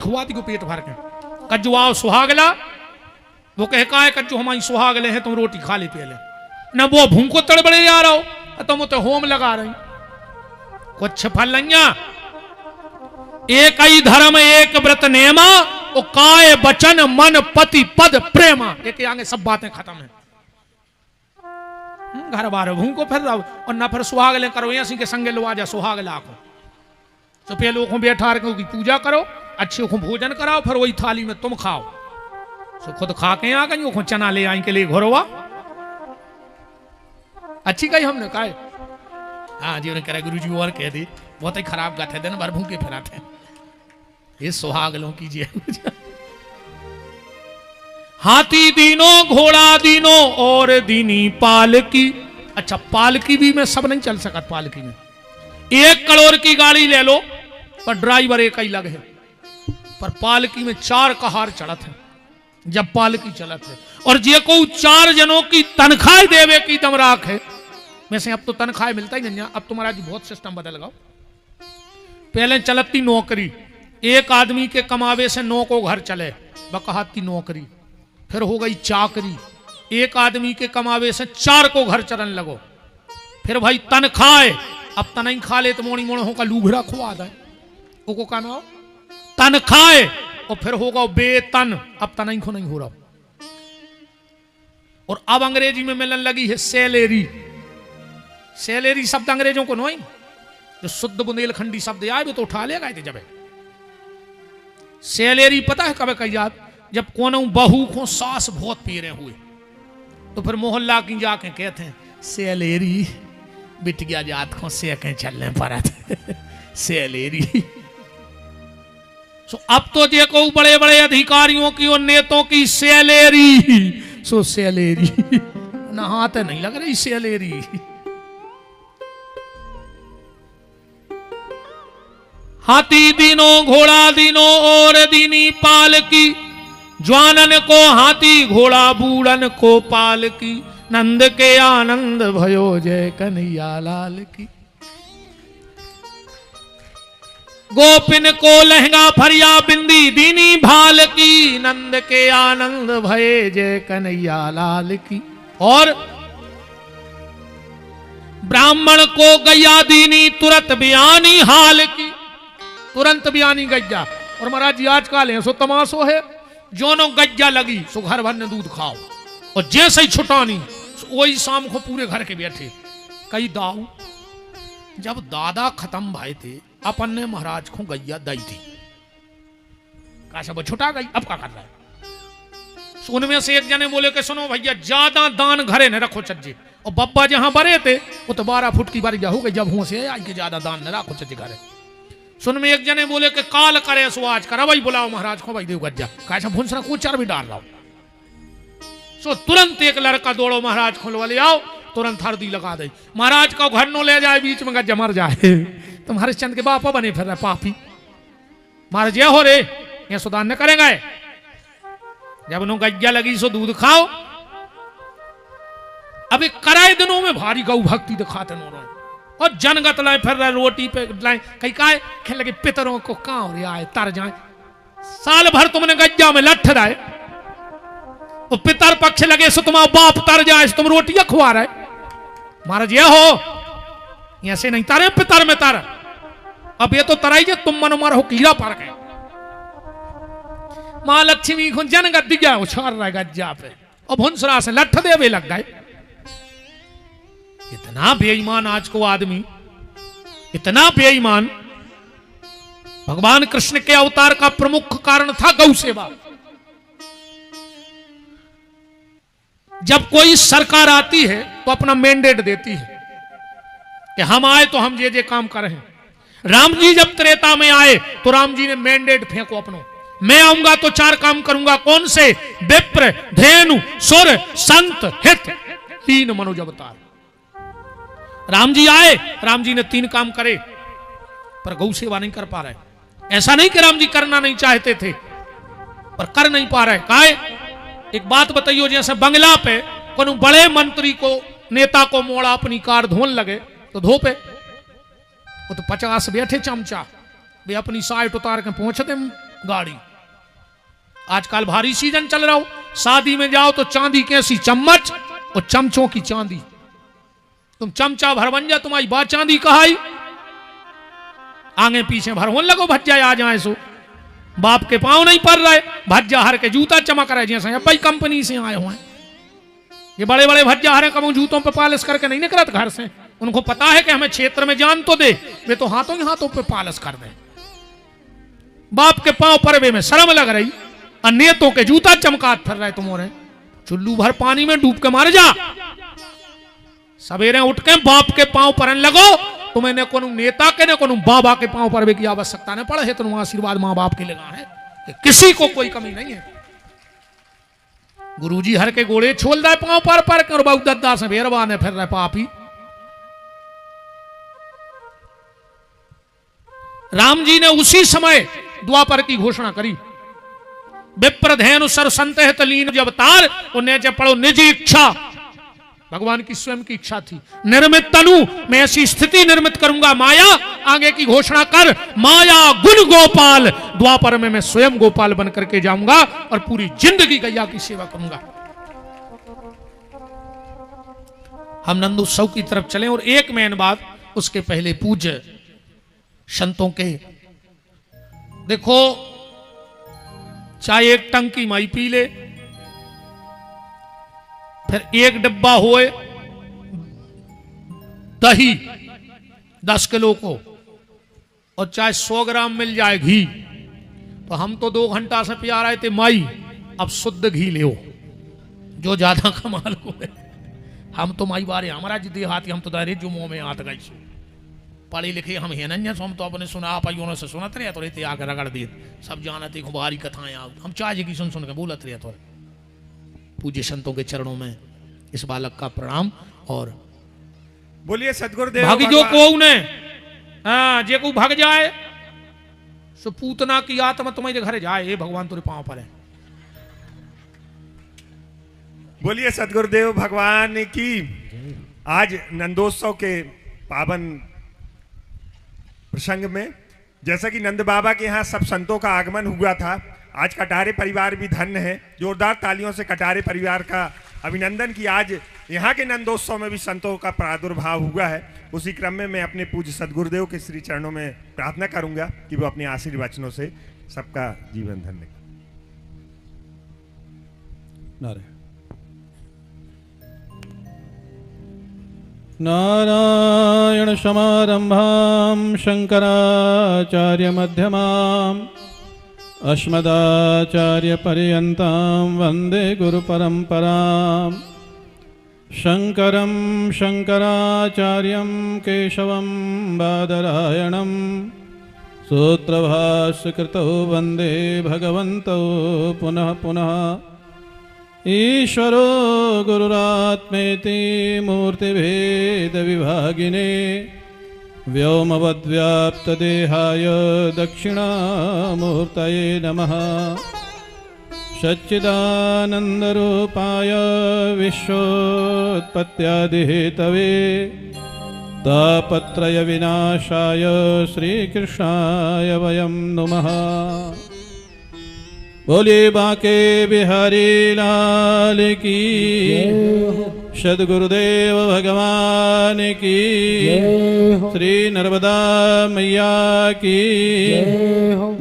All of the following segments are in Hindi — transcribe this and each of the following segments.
खुआती को पेट भर के कज्जू आओ सुहागला, वो कहे का है कज्जू हमारी सुहागले हैं, तुम रोटी खा ले पहले न, वो भूखो तड़बड़े जा रहा हो तुम तो होम लगा रही कुछ फल नहीं। एक ही धर्म एक व्रत नेमा, वो काय बचन मन पति पद प्रेमा, एक आगे सब बातें खत्म है। घर बार भूखो फिर रहो और ना फिर सुहागले करो, ऐसी के संगे लो आजा सुहागला को तो पहले को बैठा रखो की पूजा करो, अच्छे को भोजन कराओ, फिर वही थाली में तुम खाओ। सो खुद खा के आ गई, वो चना ले आई के लिए घोरवा अच्छी कही हमने कहा। हाँ जी उन्हें कह गुरु जी और कह दी बहुत ही खराब गाते दिन भर भूखे फिराते हैं, ये सुहागलों कीजिए। हाथी दीनो घोड़ा दीनो और दीनी पालकी। अच्छा पालकी भी मैं सब नहीं चल सकता, पालकी में 1 करोड़ की गाड़ी ले लो पर ड्राइवर एक ही लगे है, पर पालकी में 4 कहार चढ़त है जब पालकी चलत है। और जे को 4 जनों की तनख्वाह देवे की दम राख है। वैसे अब तो तनख्वाह मिलता ही नहीं, अब तुम्हारा जी बहुत सिस्टम बदल गया। पहले चलती नौकरी, एक आदमी के कमावे से 9 को घर चले बकहाती नौकरी, फिर हो गई चाकरी, एक आदमी के कमावे से 4 को घर चलन लगो, फिर भाई तनख्वाह, अब तनई खा ले तो मोड़ी मोड़ होगा लूघरा खुआ दे वो का नाम तनख्वाह, और फिर होगा वेतन, अब तनई को नहीं हो रहा। और अब अंग्रेजी में मिलने लगी है सैलरी। सैलरी शब्द अंग्रेजों को नहीं, जो शुद्ध बुंदेलखंडी शब्द आए वो तो उठा ले गए थे। जब सैलरी पता है कब कही याद, जब कोनो बहू को सास बहुत पी रहे हुए तो फिर मोहल्ला की जाके कहते हैं सैलरी बिट गया जात को से कहीं चलने पड़ा सैलरी। सो अब तो देखो बड़े बड़े अधिकारियों की और नेताओं की सैलरी, सो सैलरी ना हाथ नहीं लग रही सैलरी। हाथी दीनो घोड़ा दीनो और दीनी पालकी, ज्वानन को हाथी घोड़ा बूढ़न को पालकी, नंद के आनंद भयो जय कन्हैया लाल की। गोपिन को लहंगा फरिया बिंदी दीनी भाल की, नंद के आनंद भये जय कन्हैया लाल की। और ब्राह्मण को गैया दीनी तुरंत बयानी हाल की, तुरंत बयानी गैया। और महाराज जी आजकल है सो तमाशो है, जोनो गज्जा लगी सो घर भर ने दूध खाओ, और जैसे ही छुटानी वही शाम को पूरे घर के बैठे। कई दाऊ जब दादा खत्म भाई थे अपन ने महाराज को गैया दई थी, का सब छुटा गई, अब क्या कर रहा है। उनमें से एक जने बोले कि सुनो भैया ज्यादा दान घरे न रखो चज्जे, और बब्बा जहां बरे थे वो तो 12 फुट की बारी हो गई, जब हुआ से आई के ज्यादा दान न रखो चज्जे घरे। सुन में एक जने बोले कि काल करे सो आज कर, भाई बुलाओ महाराज को भाई देव गज्जा, कैसा भुंसरा कुचर भी डाल रहा हूं। सो तुरंत एक लड़का दौड़ो महाराज खोलवा ले आओ, तुरंत हरदी लगा दे, महाराज का घर नो ले जाए, बीच में गज्जा मर जाए। तुम हरिश्चंद्र के बापा बने फिर रहे पापी, महाराज ये हो रे ये सुदान न करेंगे। जब नो गज्जा लगी सो दूध खाओ। अभी कराए दिनों में भारी गौ भक्ति दिखाते नो, और जनगत लाए फिर रहे रोटी पे लाए, कहीं का खेल लगे पितरों को कहाँ रे आए तर जाए। साल भर तुमने गज्जा में लठ रहे, वो पितर पक्ष लगे सो तुम्हारा बाप तर जाए, तुम रोटियां खुआ रहे। महाराज ये हो ऐसे नहीं तारे पितर में तर, अब ये तो तराइए तुम मनो मार हो कीड़ा पार गए। मां लक्ष्मी को जनगत दिया उछाल रहा गज्जा पे, और भुंसरा से लठ देवे लग गए। इतना बेईमान आज को आदमी, इतना बेईमान। भगवान कृष्ण के अवतार का प्रमुख कारण था गौ सेवा। जब कोई सरकार आती है तो अपना मैंडेट देती है कि हम आए तो हम ये काम कर रहे हैं। राम जी जब त्रेता में आए तो राम जी ने मैंडेट फेंको अपनो, मैं आऊंगा तो 4 काम करूंगा। कौन से? विप्र धेनु सुर संत हित, 3 मनोज अवतार। राम जी आए, राम जी ने 3 काम करे, पर गौ सेवा नहीं कर पा रहे। ऐसा नहीं कि राम जी करना नहीं चाहते थे, पर कर नहीं पा रहे। काहे? एक बात बताइयो, जैसे बंगला पे कोनो बड़े मंत्री को नेता को मोड़ा अपनी कार धोन लगे तो धो पे, वो तो 50 बैठे चमचा वे अपनी साइट उतार के पहुंचते गाड़ी। आजकल भारी सीजन चल रहा हो, शादी में जाओ तो चांदी की ऐसी चम्मच और चमचों की चांदी, तुम चमचा भर बन जा, तुम्हारी बात चांदी कहाई, आगे पीछे भरवन लगो भज्जा आ जाए सो, बाप के पांव नहीं पड़ रहे, भज्जा हर के जूता चमक रहे जैसे भाई कंपनी से आए हुए। ये बड़े बड़े भज्जा हरे कम जूतों पे पालिश करके नहीं निकलत घर से, उनको पता है कि हमें क्षेत्र में जान तो दे, वे तो हाथों ही हाथों पे पालिश कर दे। बाप के पांव परवे में शर्म लग रही, अन्यतों के जूता चमकात फिर रहे तुम्हारे, चुल्लू भर पानी में डूब के मार जा। सवेरे उठ के बाप के पांव परन लगो, तुम्हें ने कोनो नेता के ने कोनो बाबा के पांव परवे की आवश्यकता नहीं पड़े है, तुम आशीर्वाद मां बाप के लगा है, किसी को कोई कमी नहीं है। गुरुजी हर के गोड़े छोल दे पांव पर कर बहुत दद्दा से भेरवा ने फिर रहे पापी। राम जी ने उसी समय द्वापर की घोषणा करी, विप्रधेनु सर संत लीन जब तार, उन्हें जब पढ़ो निजी इच्छा, भगवान की स्वयं की इच्छा थी, निर्मित तनु मैं ऐसी स्थिति निर्मित करूंगा, माया आगे की घोषणा कर, माया गुण गोपाल, द्वापर में मैं स्वयं गोपाल बन करके जाऊंगा और पूरी जिंदगी गैया की सेवा करूंगा। हम नंद उत्सव की तरफ चले, और एक मेन बात उसके पहले पूज्य संतों के, देखो चाहे एक टंकी माई पी ले, फिर एक डब्बा होए दही 10 किलो को, और चाहे 100 ग्राम मिल जाए घी, तो हम तो 2 घंटा से पिया रहे थे माई, अब शुद्ध घी ले, जो ज्यादा कमाल को है। हम तो माई बारे हमारा जी देहाती, हम तो दायरे जो मुंह में हाथ गई, पढ़े लिखे हम है नहीं, हम तो अपने सुना पाइयों से सुनत रहे, तो रहते आकर रगड़ दिए, सब जानते खुबारी कथाएं हम चाहे की सुन सुन के बोलत रहे। तो पूज्य संतों के चरणों में इस बालक का प्रणाम, और बोलिए सदगुरुदेव भागी जो को ने जे को भाग जाए सो पूतना की आत्मा तुम्हारे घर जाए, ये भगवान तेरे पांव पर है। बोलिए सदगुरुदेव भगवान की। आज नंदोत्सव के पावन प्रसंग में, जैसा कि नंद बाबा के यहाँ सब संतों का आगमन हुआ था, आज कटारे परिवार भी धन्य है। जोरदार तालियों से कटारे परिवार का अभिनंदन कि आज यहाँ के नंदोत्सव में भी संतों का प्रादुर्भाव हुआ है। उसी क्रम में मैं अपने पूज्य सदगुरुदेव के श्री चरणों में प्रार्थना करूंगा कि वो अपने आशीर्वचनों से सबका जीवन धन्य करें। नारायण समारंभां शंकराचार्य मध्यमाम् अस्मदाचार्य पर्यन्तां वन्दे गुरु परंपराम्। शंकरं शंकराचार्यं केशवं बादरायणं सूत्रभाष्यकृतौ वन्दे भगवन्तौ पुनः पुनः। ईश्वरो गुरुरात्मेति मूर्तिभेद विभागिने व्योमवद्व्याप्तदेहाय दक्षिणामूर्तये नमः। सच्चिदानन्दरूपाय विश्वोत्पत्त्यादिहेतवे तापत्रयविनाशाय श्रीकृष्णाय वयं नुमः। बोलिए बांके बिहारी लाल की, सद्गुरुदेव भगवान की, श्री नर्मदा मैया की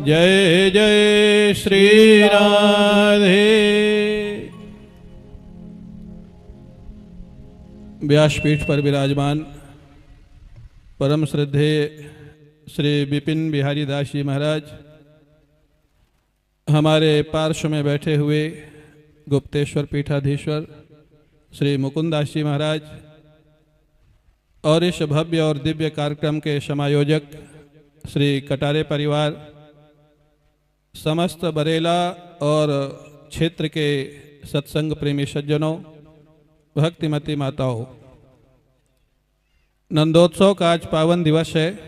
जय जय श्री राधे। व्यासपीठ पर विराजमान परम श्रद्धेय श्री विपिन बिहारी दास जी महाराज, हमारे पार्श्व में बैठे हुए गुप्तेश्वर पीठाधीश्वर श्री मुकुंदास जी महाराज, और इस भव्य और दिव्य कार्यक्रम के समायोजक श्री कटारे परिवार, समस्त बरेला और क्षेत्र के सत्संग प्रेमी सज्जनों, भक्तिमती माताओं, नंदोत्सव का आज पावन दिवस है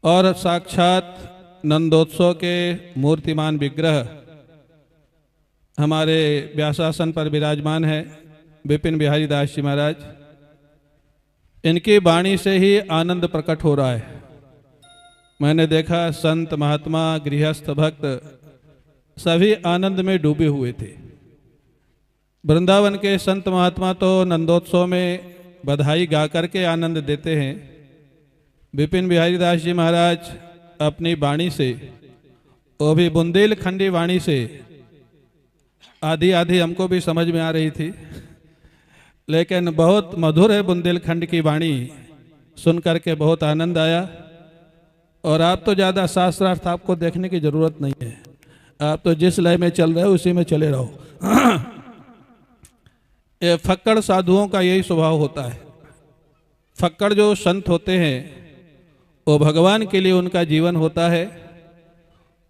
और साक्षात नंदोत्सव के मूर्तिमान विग्रह हमारे व्यासासन पर विराजमान है विपिन बिहारी दास जी महाराज। इनकी वाणी से ही आनंद प्रकट हो रहा है। मैंने देखा संत महात्मा गृहस्थ भक्त सभी आनंद में डूबे हुए थे। वृंदावन के संत महात्मा तो नंदोत्सव में बधाई गा करके आनंद देते हैं। विपिन बिहारी दास जी महाराज अपनी वाणी से, वो भी बुंदेलखंडी वाणी से, आधी आधी हमको भी समझ में आ रही थी, लेकिन बहुत मधुर है बुंदेलखंड की वाणी, सुन करके बहुत आनंद आया। और आप तो ज़्यादा शास्त्रार्थ आपको देखने की ज़रूरत नहीं है, आप तो जिस लय में चल रहे हो उसी में चले रहो। ये फक्कड़ साधुओं का यही स्वभाव होता है। फक्कड़ जो संत होते हैं वो भगवान के लिए उनका जीवन होता है।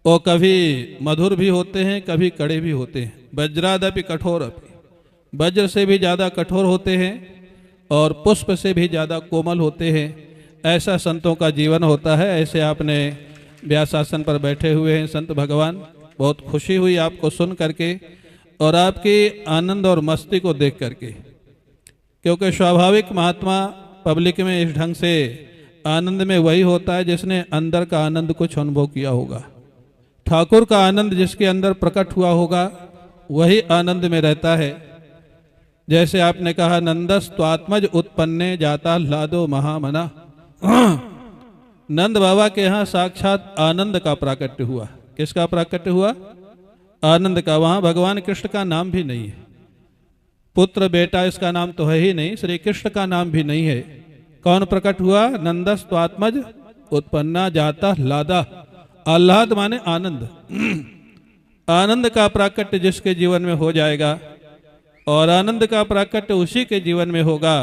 वो कभी मधुर भी होते हैं, कभी कड़े भी होते हैं। वज्रादपि कठोर अपि, वज्र से भी ज़्यादा कठोर होते हैं और पुष्प से भी ज़्यादा कोमल होते हैं। ऐसा संतों का जीवन होता है। ऐसे आपने व्यासासन पर बैठे हुए हैं संत भगवान, बहुत खुशी हुई आपको सुन करके और आपकी आनंद और मस्ती को देख करके, क्योंकि स्वाभाविक महात्मा पब्लिक में इस ढंग से आनंद में वही होता है जिसने अंदर का आनंद कुछ अनुभव किया होगा। ठाकुर का आनंद जिसके अंदर प्रकट हुआ होगा वही आनंद में रहता है। जैसे आपने कहा नंदस त्वात्मज उत्पन्ने जाता ह्लादो महामना, नंद बाबा के यहाँ साक्षात आनंद का प्राकट्य हुआ। किसका प्राकट्य हुआ? आनंद का। वहाँ भगवान कृष्ण का नाम भी नहीं है, पुत्र बेटा इसका नाम तो है ही नहीं, श्री कृष्ण का नाम भी नहीं है। कौन प्रकट हुआ? नंदस त्वात्मज उत्पन्ना जाता ह्लादा। आह्लाद माने आनंद। आनंद का प्राकट्य जिसके जीवन में हो जाएगा और आनंद का प्राकट्य उसी के जीवन में होगा।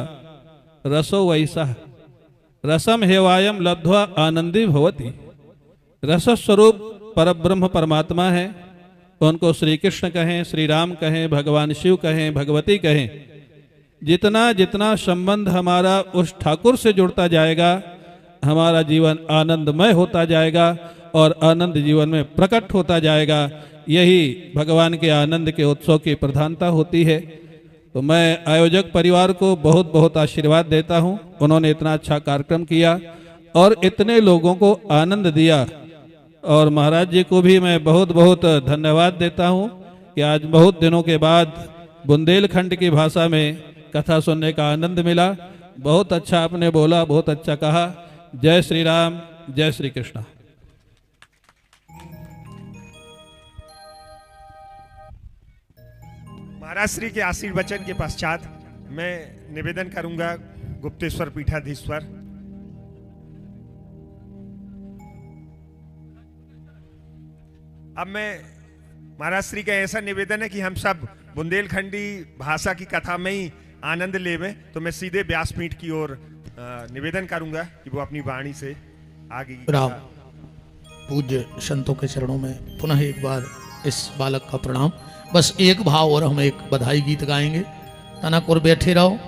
रसो वैसा रसम हेवायम लब्ध्वा आनंदी भवति। रस स्वरूप परब्रह्म परमात्मा है। उनको श्री कृष्ण कहें, श्री राम कहें, भगवान शिव कहें, भगवती कहें। जितना जितना संबंध हमारा उस ठाकुर से जुड़ता जाएगा हमारा जीवन आनंदमय होता जाएगा और आनंद जीवन में प्रकट होता जाएगा। यही भगवान के आनंद के उत्सव की प्रधानता होती है। तो मैं आयोजक परिवार को बहुत बहुत आशीर्वाद देता हूँ। उन्होंने इतना अच्छा कार्यक्रम किया और इतने लोगों को आनंद दिया। और महाराज जी को भी मैं बहुत बहुत धन्यवाद देता हूँ कि आज बहुत दिनों के बाद बुंदेलखंड की भाषा में कथा सुनने का आनंद मिला। बहुत अच्छा आपने बोला, बहुत अच्छा कहा। जय श्री राम, जय श्री कृष्ण। महाराज श्री के आशीर्वचन के पश्चात मैं निवेदन करूंगा गुप्तेश्वर पीठाधीश्वर अब मैं महाराज श्री का ऐसा निवेदन है कि हम सब बुंदेलखंडी भाषा की कथा में ही आनंद लेवें, तो मैं सीधे व्यासपीठ की ओर निवेदन करूंगा कि वो अपनी वाणी से आगे की राम पूज्य संतों के चरणों में पुनः एक बार इस बालक का प्रणाम। बस एक भाव और हम एक बधाई गीत गाएंगे। तनक और बैठे रहो।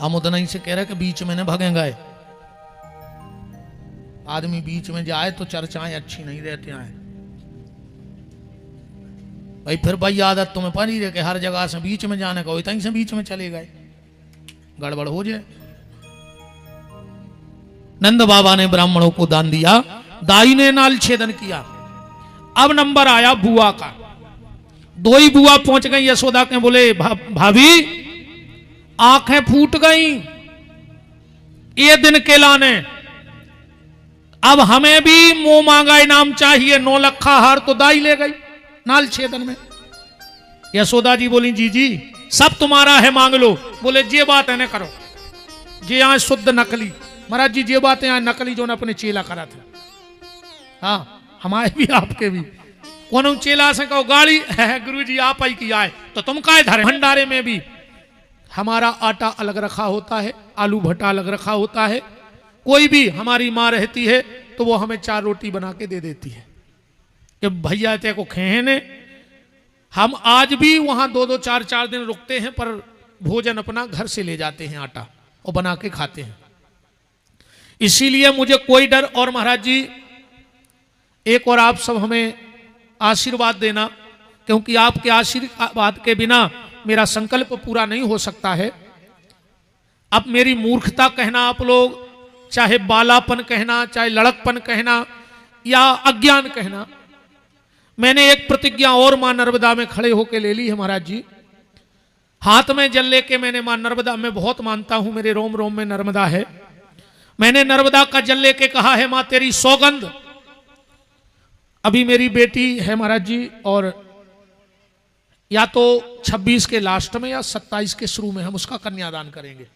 हम उतना ही से कह रहे कि बीच में न भगेंगे। आदमी बीच में जाए तो चर्चाएं अच्छी नहीं रहती हैं भाई। फिर भाई आदत तुम्हें पड़ी रहे कि हर जगह से बीच में जाने का, इतनी से बीच में चले गए, गड़बड़ हो जाए। नंद बाबा ने ब्राह्मणों को दान दिया, दाई ने नाल छेदन किया। अब नंबर आया बुआ का। दो ही बुआ पहुंच गई यशोदा के, बोले भाभी आंखें फूट गई ये दिन के लाने, अब हमें भी मुंह मांगा इनाम चाहिए। 9 लखा हार तो दाई ले गई नाल छेदन में। यशोदा जी बोली जी सब तुम्हारा है, मांग लो। बोले जे बात है न करो, जे यहाँ शुद्ध नकली। महाराज जी जे बात है यहाँ नकली जो न अपने चेला करा थे। हाँ हमारे भी आपके भी कौन चेला से कहो गाड़ी है गुरु जी आप ही की आए तो तुम काहे धरे। भंडारे में भी हमारा आटा अलग रखा होता है, आलू भट्टा अलग रखा होता है। कोई भी हमारी माँ रहती है तो वो हमें 4 रोटी बना के दे देती है कि भैया ते को खेने। हम आज भी वहां 2-2 4-4 दिन रुकते हैं, पर भोजन अपना घर से ले जाते हैं, आटा और बना के खाते हैं। इसीलिए मुझे कोई डर। और महाराज जी एक और आप सब हमें आशीर्वाद देना, क्योंकि आपके आशीर्वाद के बिना मेरा संकल्प पूरा नहीं हो सकता है। अब मेरी मूर्खता कहना आप लोग चाहे बालापन कहना, चाहे लड़कपन कहना या अज्ञान कहना, मैंने एक प्रतिज्ञा और मां नर्मदा में खड़े होकर ले ली है महाराज जी। हाथ में जल लेके मैंने मां नर्मदा में बहुत मानता हूं, मेरे रोम रोम में नर्मदा है। मैंने नर्मदा का जल लेके कहा है मां तेरी सौगंध, अभी मेरी बेटी है महाराज जी, और या तो 26 के लास्ट में या 27 के शुरू में हम उसका कन्यादान करेंगे।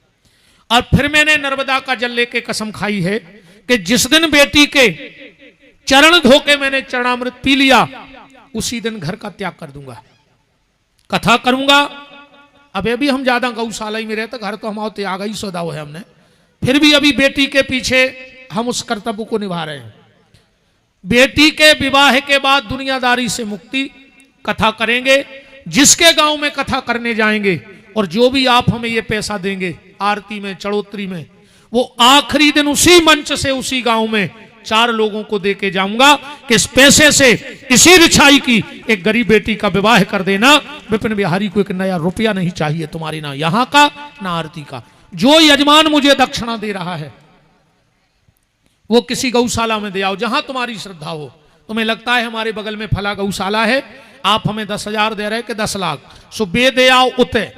और फिर मैंने नर्मदा का जल लेके कसम खाई है कि जिस दिन बेटी के चरण धोके मैंने चरणामृत पी लिया, उसी दिन घर का त्याग कर दूंगा, कथा करूंगा। अब अभी हम ज्यादा गौशाला ही में रहते, घर तो हम त्याग ही सौदा है हमने, फिर भी अभी बेटी के पीछे हम उस कर्तव्य को निभा रहे हैं। बेटी के विवाह के बाद दुनियादारी से मुक्ति, कथा करेंगे। जिसके गांव में कथा करने जाएंगे और जो भी आप हमें ये पैसा देंगे आरती में, चढ़ोतरी में, वो आखिरी दिन उसी मंच से उसी गांव में 4 लोगों को दे के जाऊंगा कि इस पैसे से इसी रिछाई की एक गरीब बेटी का विवाह कर देना। विपिन बिहारी को एक नया रुपया नहीं चाहिए तुम्हारी, ना यहां का ना आरती का। जो यजमान मुझे दक्षिणा दे रहा है वो किसी गौशाला में दे आओ जहां तुम्हारी श्रद्धा हो। तुम्हें लगता है हमारे बगल में फला गौशाला है, आप हमें 10,000 दे रहे कि 10 लाख, सो बे दे आओ उते,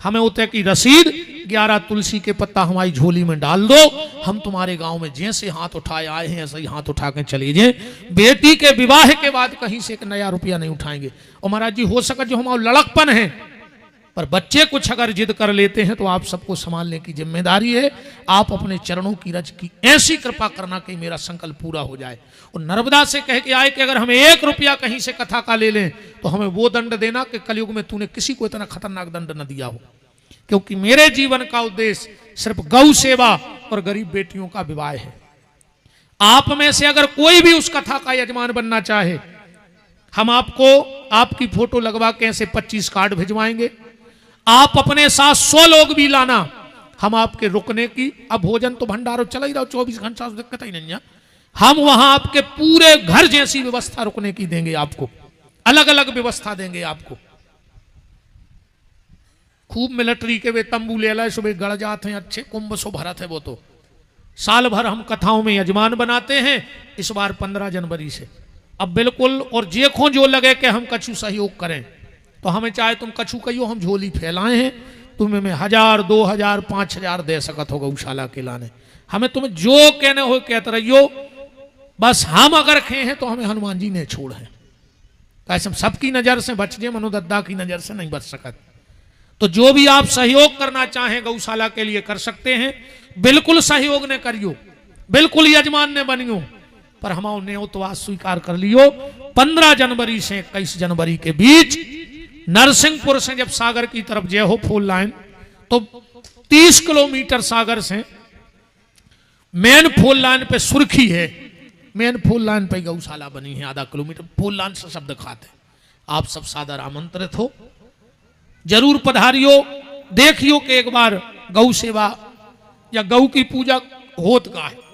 हमें उते की रसीद 11 तुलसी के पत्ता हमारी झोली में डाल दो। हम तुम्हारे गांव में जैसे हाथ उठाए आए हैं ऐसे ही हाथ उठा के चले जाए। बेटी के विवाह के बाद कहीं से एक नया रुपया नहीं उठाएंगे। और महाराज जी हो सके जो हमारा लड़कपन है, पर बच्चे कुछ अगर जिद कर लेते हैं तो आप सबको संभालने की जिम्मेदारी है। आप अपने चरणों की रज की ऐसी कृपा करना कि मेरा संकल्प पूरा हो जाए। और नर्मदा से कह के आए कि अगर हमें 1 रुपया कहीं से कथा का ले लें तो हमें वो दंड देना कि कलयुग में तूने किसी को इतना खतरनाक दंड न दिया हो। क्योंकि मेरे जीवन का उद्देश्य सिर्फ गौ सेवा और गरीब बेटियों का विवाह है। आप में से अगर कोई भी उस कथा का यजमान बनना चाहे, हम आपको आपकी फोटो लगवा के ऐसे 25 कार्ड भिजवाएंगे। आप अपने साथ 100 लोग भी लाना, हम आपके रुकने की, अब भोजन तो भंडारो चला ही रहा 24 घंटा, दिक्कत ही नहीं है। हम वहां आपके पूरे घर जैसी व्यवस्था रुकने की देंगे, आपको अलग अलग व्यवस्था देंगे। आपको खूब मिलिट्री के वे तंबू ले लाए, सुबह गड़ जाते हैं, अच्छे कुंभ सो भरत है। वो तो साल भर हम कथाओं में यजमान बनाते हैं, इस बार 15 जनवरी से अब बिल्कुल। और जेखों जो लगे कि हम कछु सहयोग करें तो हमें चाहे तुम कछु कहियो, हम झोली फैलाए हैं, तुम्हें मैं 1000, 2000, 5000 दे सकत हो गौशाला के लाने। हमें तुम्हें जो कहने हो कहते रहियो, बस हम अगर खे हैं तो हमें हनुमान जी ने छोड़ है। कैसे सबकी नजर से बच जाए, मनोदद्दा की नजर से नहीं बच सकत। तो जो भी आप सहयोग करना चाहें गौशाला के लिए कर सकते हैं। बिल्कुल सहयोग ने करियो, बिल्कुल यजमान ने बनियो, पर हमारे न्योतवा स्वीकार कर लियो। 15 जनवरी से 21 जनवरी के बीच नरसिंहपुर से जब सागर की तरफ जय हो फुल लाइन, तो 30 किलोमीटर सागर से मेन फुल लाइन पे सुर्खी है, मेन फुल लाइन पे गौशाला बनी है। आधा किलोमीटर फुल लाइन से शब्द खाते। आप सब सादर आमंत्रित हो, जरूर पधारियो, देखियो कि एक बार गौ सेवा या गौ की पूजा होत का है।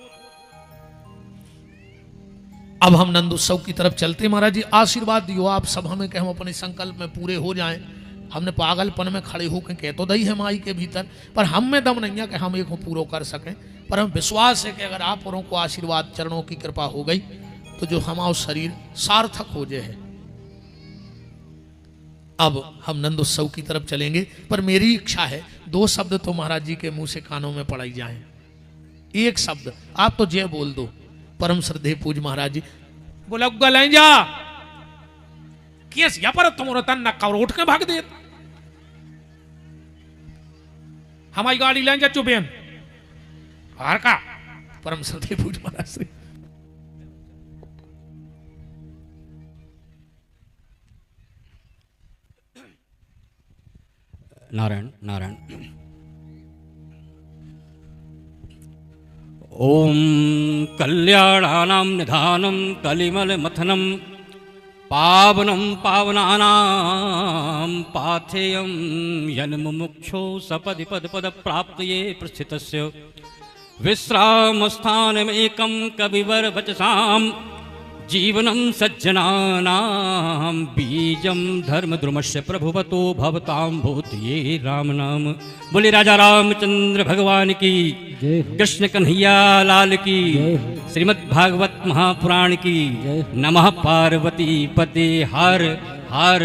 अब हम नंद उत्सव की तरफ चलते। महाराज जी आशीर्वाद दियो आप सब हमें कि हम अपने संकल्प में पूरे हो जाएं। हमने पागलपन में खड़े होकर कह तो दही है माई के भीतर, पर हम में दम नहीं है कि हम एक को पूरा कर सकें। पर हम विश्वास है कि अगर आप औरों को आशीर्वाद चरणों की कृपा हो गई तो जो हमारा शरीर सार्थक हो जाए है। अब हम नंद उत्सव की तरफ चलेंगे, पर मेरी इच्छा है 2 शब्द तो महाराज जी के मुंह से कानों में पड़ाई जाए। एक शब्द आप तो जय बोल दो। परम श्रद्धेय पूज महाराज जी बोला गलाइन जा केस या पर तुम तन नक्का उठ के भाग दे, हमारी गाड़ी लाइन जा चुबेन हार का। परम श्रद्धेय पूज महाराज श्री नारायण नारायण। ओम कल्याणानां निधानं कलिमलमथनं पावनं पावनानां पाथेयं यन्मुमुक्षो सपदि पदप्राप्तये प्रस्थितस्य विश्रामस्थानमेकं कविवर वचसां जीवनं सज्जनानां बीजं धर्मद्रुमस्य प्रभुवतो भवतां भूतये राम नाम। बोले राजा रामचंद्र भगवान की, कृष्ण कन्हैया लाल की, श्रीमद् भागवत महापुराण की। नमः पार्वती पते हर हर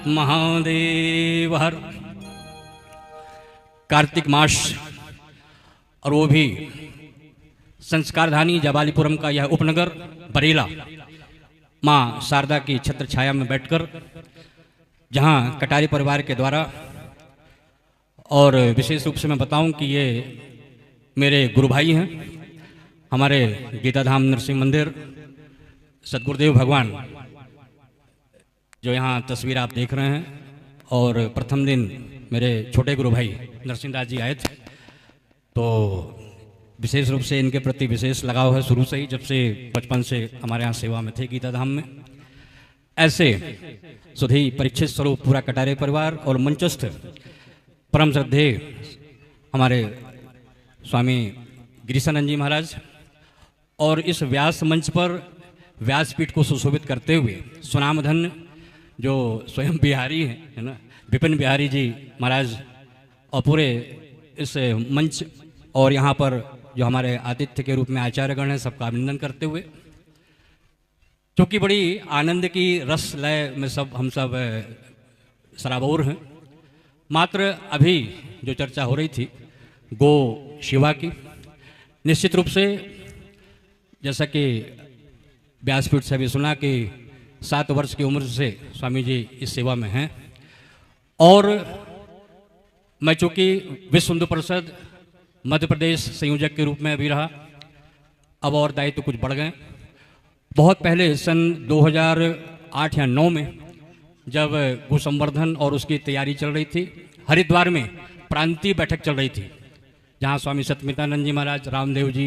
महादेव हर। कार्तिक मास और वो भी संस्कारधानी जबालीपुरम का यह उपनगर बरेला माँ शारदा की छत्र छाया में बैठकर, जहाँ कटारी परिवार के द्वारा, और विशेष रूप से मैं बताऊं कि ये मेरे गुरु भाई हैं, हमारे गीताधाम नरसिंह मंदिर सदगुरुदेव भगवान, जो यहाँ तस्वीर आप देख रहे हैं। और प्रथम दिन मेरे छोटे गुरु भाई नरसिंह दास जी आए थे, तो विशेष रूप से इनके प्रति विशेष लगाव है शुरू से ही, जब से बचपन से हमारे यहाँ सेवा में थे गीताधाम में। ऐसे सुधी परीक्षित स्वरूप पूरा कटारे परिवार और मंचस्थ परम श्रद्धेय हमारे स्वामी गिरीशानंद जी महाराज, और इस व्यास मंच पर व्यासपीठ को सुशोभित करते हुए सुनामधन्य जो स्वयं बिहारी हैं, है ना, विपिन बिहारी जी महाराज, और पूरे इस मंच और यहाँ पर जो हमारे आतिथ्य के रूप में आचार्यगण हैं, सबका अभिनंदन करते हुए, क्योंकि बड़ी आनंद की रस लय में हम सब सराबोर हैं। मात्र अभी जो चर्चा हो रही थी गो शिवा की, निश्चित रूप से जैसा कि व्यासपीठ से भी सुना कि 7 वर्ष की उम्र से स्वामी जी इस सेवा में हैं, और मैं चूँकि विश्व हिंदू परिषद मध्य प्रदेश संयोजक के रूप में अभी रहा, अब और दायित्व कुछ बढ़ गए। बहुत पहले सन 2008 या 9 में जब गो संवर्धन और उसकी तैयारी चल रही थी, हरिद्वार में प्रांतीय बैठक चल रही थी, जहाँ स्वामी सत्यमितानंद जी महाराज, रामदेव जी,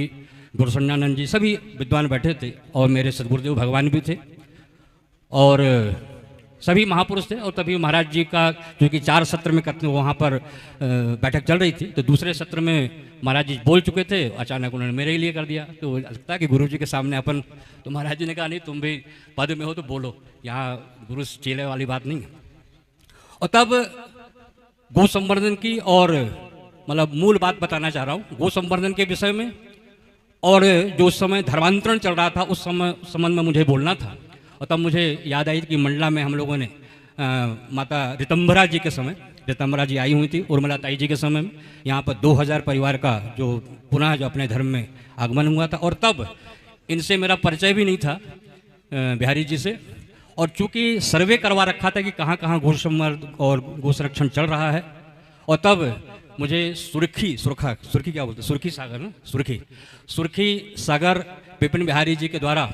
गुरुसन्यानंद जी, सभी विद्वान बैठे थे, और मेरे सदगुरुदेव भगवान भी थे, और सभी महापुरुष थे। और तभी महाराज जी का क्योंकि 4 सत्र में करते वहाँ पर बैठक चल रही थी, तो दूसरे सत्र में महाराज जी बोल चुके थे, अचानक उन्होंने मेरे लिए कर दिया। तो लगता है कि गुरु जी के सामने अपन, तो महाराज जी ने कहा नहीं, तुम भी पद में हो तो बोलो, यहाँ गुरु चेले वाली बात नहीं है। और तब गो संवर्धन की, और मतलब मूल बात बताना चाह रहा हूँ गो संवर्धन के विषय में, और जो उस समय धर्मांतरण चल रहा था उस संबंध में मुझे बोलना था। और तब मुझे याद आई कि मंडला में हम लोगों ने माता रितंभरा जी के समय, रितंभरा जी आई हुई थी उर्मिला ताई जी के समय में, यहाँ पर 2000 परिवार का जो पुनः जो अपने धर्म में आगमन हुआ था। और तब इनसे मेरा परिचय भी नहीं था बिहारी जी से, और चूँकि सर्वे करवा रखा था कि कहाँ कहाँ गो संवर्धन और गो संरक्षण चल रहा है, और तब मुझे सुर्खी क्या बोलते, सुर्खी सागर ना, सुर्खी सागर विपिन बिहारी जी के द्वारा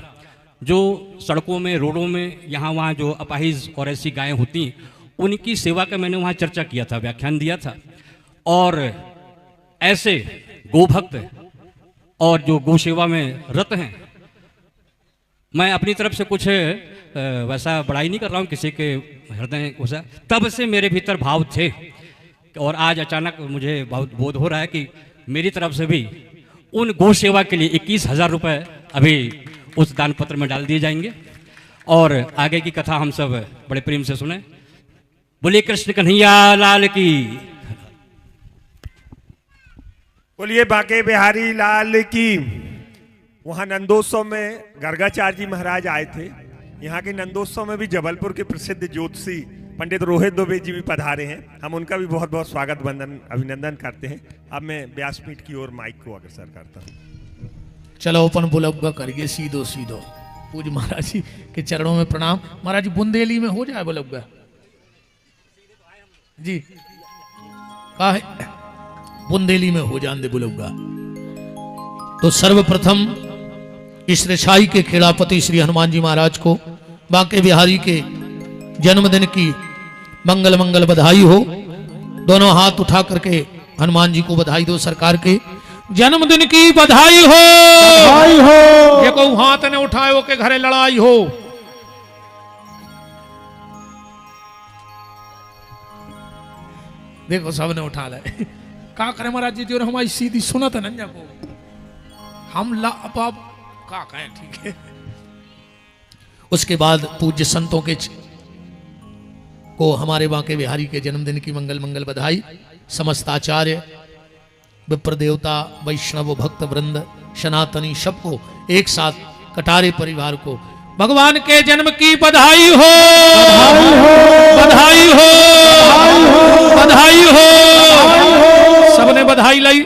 जो सड़कों में, रोडों में, यहाँ वहाँ जो अपाहिज और ऐसी गायें होती, उनकी सेवा का मैंने वहाँ चर्चा किया था, व्याख्यान दिया था। और ऐसे गोभक्त और जो गो सेवा में रत हैं, मैं अपनी तरफ से कुछ वैसा बड़ाई नहीं कर रहा हूँ किसी के हृदय वैसा, तब से मेरे भीतर भाव थे। और आज अचानक मुझे बहुत बोध हो रहा है कि मेरी तरफ से भी उन गो सेवा के लिए 21,000 रुपये अभी उस दान पत्र में डाल दिए जाएंगे। और आगे की कथा हम सब बड़े प्रेम से सुने। बोलिए कृष्ण कन्हैया लाल की, बोलिए बांके बिहारी लाल की। वहाँ नंदोत्सव में गर्गाचार्य जी महाराज आए थे। यहाँ के नंदोत्सव में भी जबलपुर के प्रसिद्ध ज्योतिषी पंडित रोहित दुबे जी भी पधारे हैं। हम उनका भी बहुत बहुत स्वागत अभिनंदन करते हैं। अब मैं व्यासपीठ की ओर माइक को अग्रसर करता हूँ। चलो अपन बुलब्गा करिए सीधो सीधो। पूज महाराज जी के चरणों में प्रणाम। महाराज जी बुंदेली में हो जाए बुलब्गा जी, कहा है बुंदेली में हो जान दे बुलब्गा। तो सर्वप्रथम इस रिछाई के खेड़ापति श्री हनुमान जी महाराज को बांके बिहारी के जन्मदिन की मंगल मंगल बधाई हो। दोनों हाथ उठा करके हनुमान जी को बधाई दो। सरकार के जन्मदिन की बधाई हो, बधाई हो। ये को हाथ ने उठाए के घरे लड़ाई हो। देखो सबने उठा ले। का करे महाराज जी, जो हमारी सीधी सुनत नंजा को हम ला अब का कहें, ठीक है। उसके बाद पूज्य संतों के को हमारे बांके बिहारी के जन्मदिन की मंगल मंगल बधाई। समस्त आचार्य, विप्र देवता, वैष्णव भक्त वृंद, सनातनी सबको एक साथ, कटारे परिवार को भगवान के जन्म की बधाई हो, बधाई हो, बधाई हो। सबने बधाई लाई।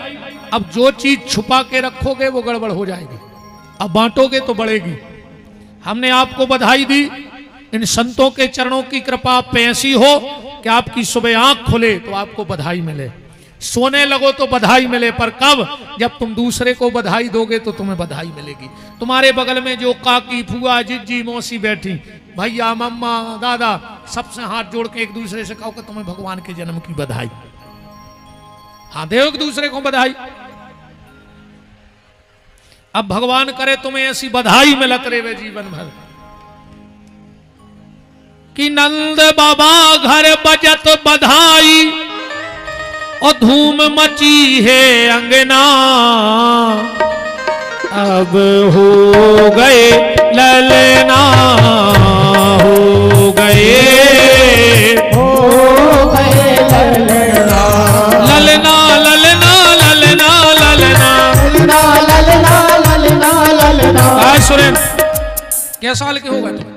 अब जो चीज छुपा के रखोगे वो गड़बड़ हो जाएगी, अब बांटोगे तो बढ़ेगी। हमने आपको बधाई दी। इन संतों के चरणों की कृपा आप पे ऐसी हो कि आपकी सुबह आंख खुले तो आपको बधाई मिले, सोने लगो तो बधाई मिले। पर कब? जब तुम दूसरे को बधाई दोगे तो तुम्हें बधाई मिलेगी। तुम्हारे बगल में जो काकी, फुआ, जिज्जी, मौसी बैठी, भैया, मम्मा, दादा, सबसे हाथ जोड़ के एक दूसरे से कहो कि तुम्हें भगवान के जन्म की बधाई। हाँ, दो एक दूसरे को बधाई। अब भगवान करे तुम्हें ऐसी बधाई मिलत रहे जीवन भर कि नंद बाबा घर बजत बधाई और धूम मची है अंगना। अब हो गए ललना, हो गए ललना, ललना, ललना, ललना, ललना। आज सुरेन क्या साल के होगा तुम?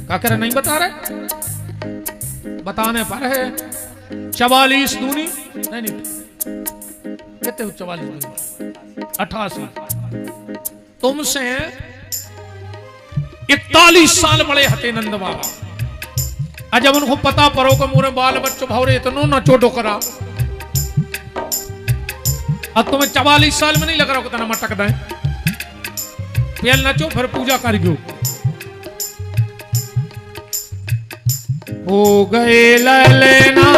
क्या कह रहे? नहीं बता रहे? बताने पर है 44 दूनी नहीं कितने 44 दूनी 88। तुमसे 41 साल बड़े हते नंद बाबा। जब उनको पता पड़ो कि मोरे बाल बच्चों भवरे इतनो न चोटो करा, अब तुम्हें 44 साल में नहीं लग रहा हो कितना मटक दें। पेल नचो फिर पूजा करियो। हो गए ललना,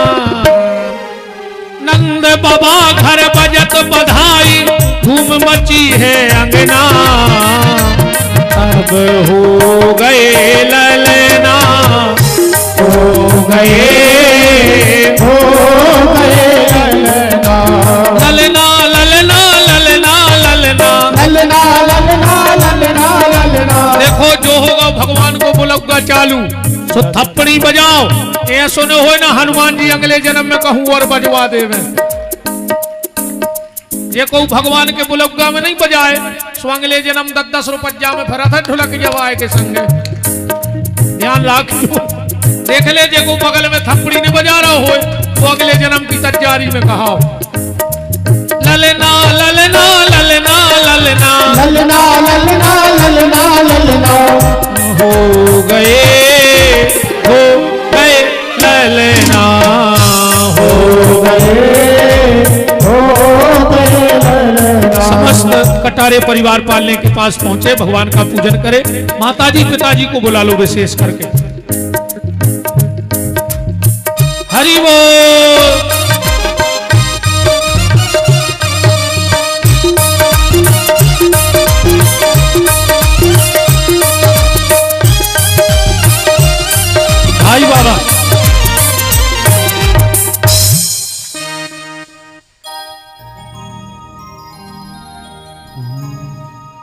नंद बाबा घर बजत बधाई, धूम मची है अंगना। अब हो गए ललना, हो गए ललना, ललना, ललना, ललना, ललना, ललना, ललना। देखो जो होगा भगवान को बुलाऊंगा चालू तो थप्पड़ी बजाओ। ऐसो न हो ना हनुमान जी अगले जन्म में कहूं और बजवा देवे। ये को भगवान के बुलग्गा में नहीं बजाए सो अगले जन्म 10-10 रुपया में फिर था ढुलक जवाए के संगे। ध्यान रखियो, देख ले जे को बगल में थप्पड़ी नहीं बजा रहा हो तो अगले जन्म की तैयारी में कहा ललना, ललना, ललना, ललना, ललना, ललना, ललना, ललना। हो गए ललना, हो गए ललना। समस्त कटारे परिवार पालने के पास पहुंचे, भगवान का पूजन करे। माताजी पिताजी को बुला लो विशेष करके। हरि बोल। भाई बाबा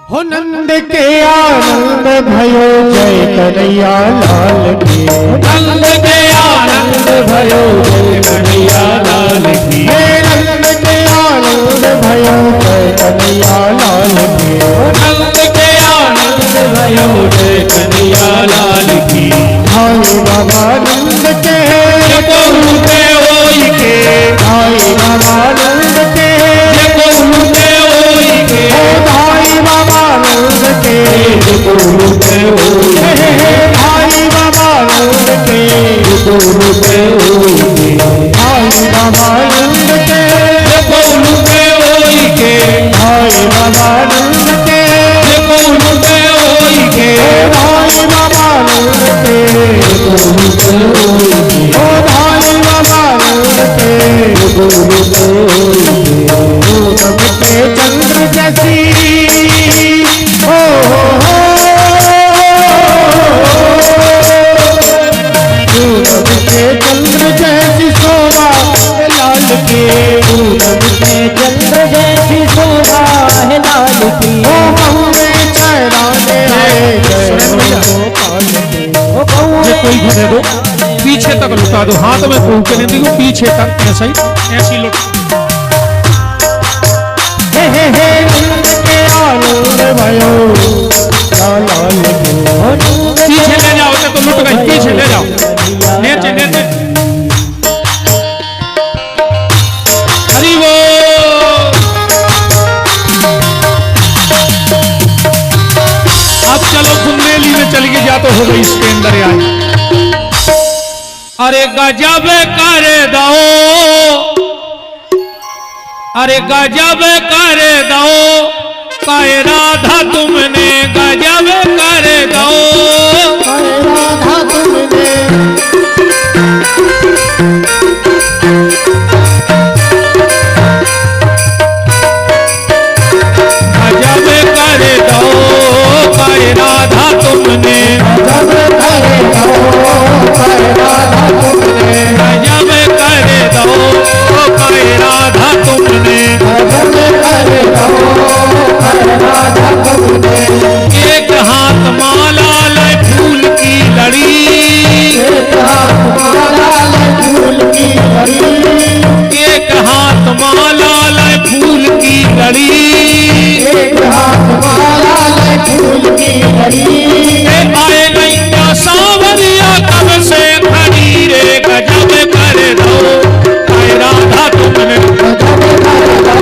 हो नंद के आनंद भयो जय कन्हैया लाल की। नंद के आनंद भयो जय कन्हैया लाल की। नंद के आनंद भयो जय कन्हैया लाल की। नंद के आनंद भयो जय कन्हैया लाल की। भाई बाबा नंद के रूपे होई के, भाई बाबा नंद के रूपे होई के, भाई बाबा नंद के रूपे होई के, भाई बाबा नंद के रूपे होई के, भाई बाबा नंद के रूपे होई के, भाई बाबा नंद के रूपे होई के, भाई बाबा नंद के रूपे होई के, ओ भाई बाबा नंद के रूपे होई के। गौतम के चंद्र जैसी हो कोई दे दो, पीछे तक लुटा दो, हाथ में फूक के नहीं देखो, पीछे तक ऐसा ही ऐसी लुट। हे नंद के आनंद भयो लाल पीछे ले जाओ तो लुट गई, पीछे ले जाओ, नीचे नीचे। हरि वो अब चलो कुंडेली में चल के जा तो हो गई इसके अंदर आई। अरे गजब कर दो, अरे गजब कर दो, काहे राधा तुमने गजब कर दो, राधा तुमने गजब कर दो, काहे राधा तुमने गजब करे दो राधा तुमने गजब कर दो, काहे राधा तुमने गजब करे दो राधा तुमने एक हाथ माला ले फूल की लड़ी, एक हाथ माला ले फूल की लड़ी, एक हाथ माला ले फूल की लड़ी, एक हाथ माला ले फूल की लड़ी। आए नैया सावरिया कब से खड़ी रे, गजब कर दो, काहे राधा तुमने गजब करे दो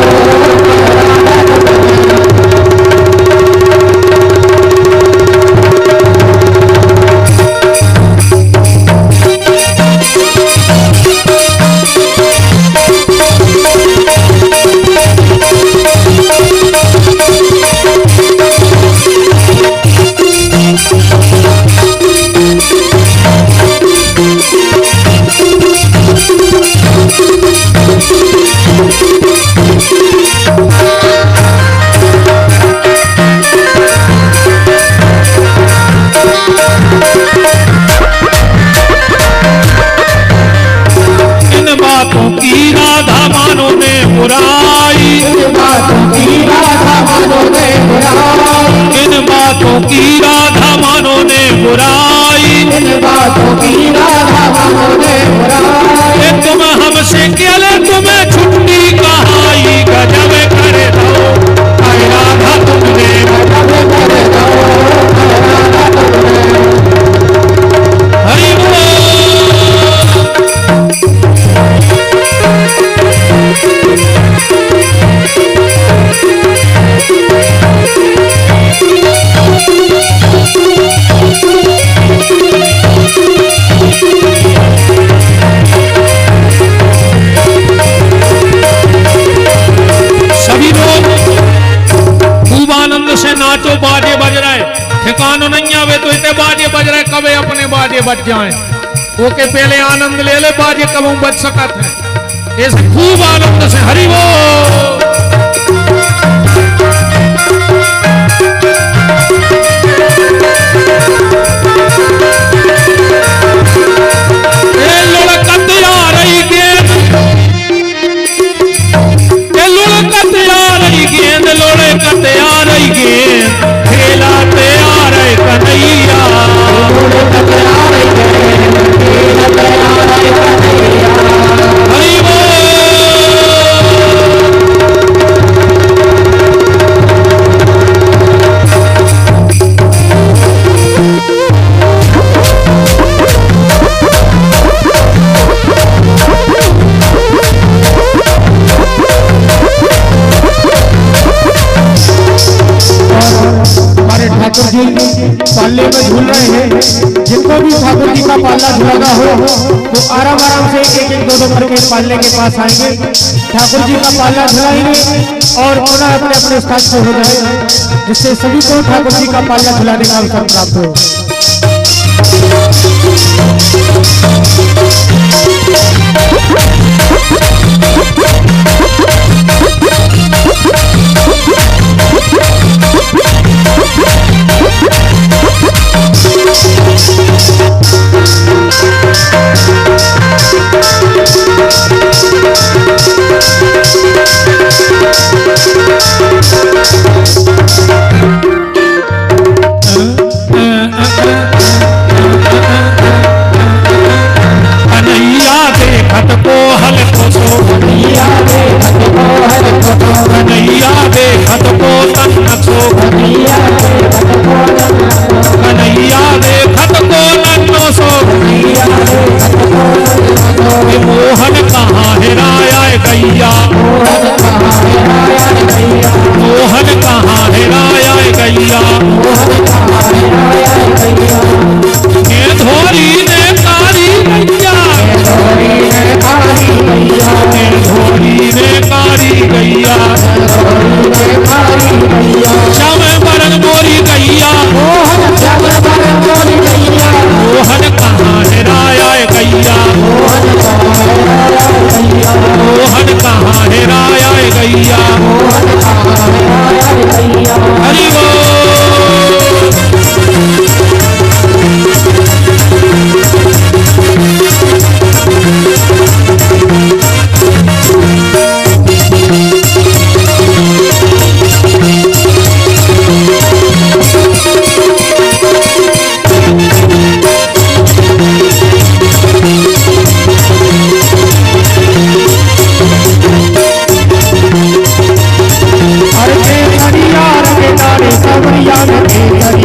इन बातों की राधा मानो ने बुराई, इन बातों की राधा मानो ने बुराई, इन बातों की राधा मानो ने बुराई, इन बातों की राधा मानो ने बुराई। ये तुम हमसे केले तुम्हें छुट्टी कहाई, गजब कर दो, काहे राधा तुमने गजब करे दो राधा तुमने हरि बोल। सभी लोग खूब आनंद से नाचो, बाजे बज रहे, ठिकानो नहीं आवे तो इतने बाजे बज रहे, कबे अपने बाजे बज जाएं, वो के पहले आनंद ले ले, बाजे कब बज सकत है, इस खूब आनंद से हरि बोल। ए लुढ़कत आ रही गेंद, ए लुढ़कत आ रही गेंद, लुढ़कत आ रही गेंद, खेलाते आ रहे कन्हैया, हरि बोल। हमारे ठाकुर जी पाले में झूल रहे हैं। जिनको भी ठाकुर जी का पाला झूलना हो तो आराम आराम से एक एक दो करके पाले के पास आएंगे, ठाकुर जी का पाला झुलाएंगे और पुनः अपने अपने स्थान पर हो जाए, जिससे सभी को ठाकुर जी का पाला झुलाने का अवसर प्राप्त हो।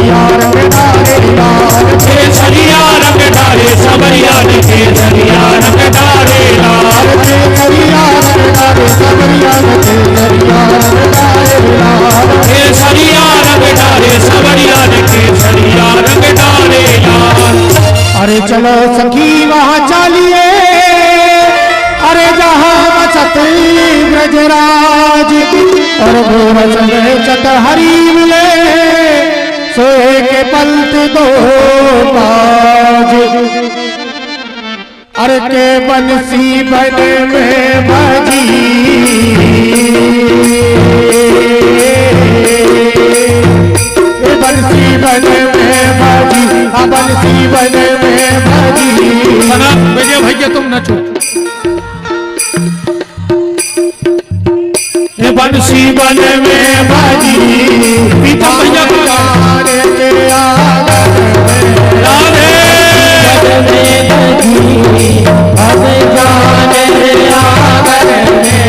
केसरिया रंग डाले लाल, केसरिया रंग डाले सबरिया ने केसरिया रंग डाले लाल, केसरिया रंग डाले सबरिया ने केसरिया रंग डाले लाल, केसरिया रंग डाले सबरिया ने केसरिया रंग डाले लाल। अरे चलो सखी वहाँ चलिए, अरे जहाँ बसत ब्रजराज, और गोरचन चत हरी मिले, सोए के पलट दो बाज, अरे के बंसी बन में बजी, बंसी बन में बजी, बंसी बन में बजी। बना विजय भैया तुम नचो। बंसी बन में बाजी पीता भैया के आंगन में राधे अब जाने आंगन में,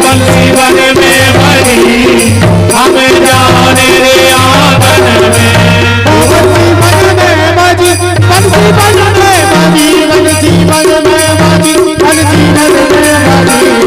बंसी बन में बाजी अब जाने आंगन में, बंसी बन में बाजी, बंसी बन में बाजी, बंसी बन में बाजी, बंसी बन में बाजी।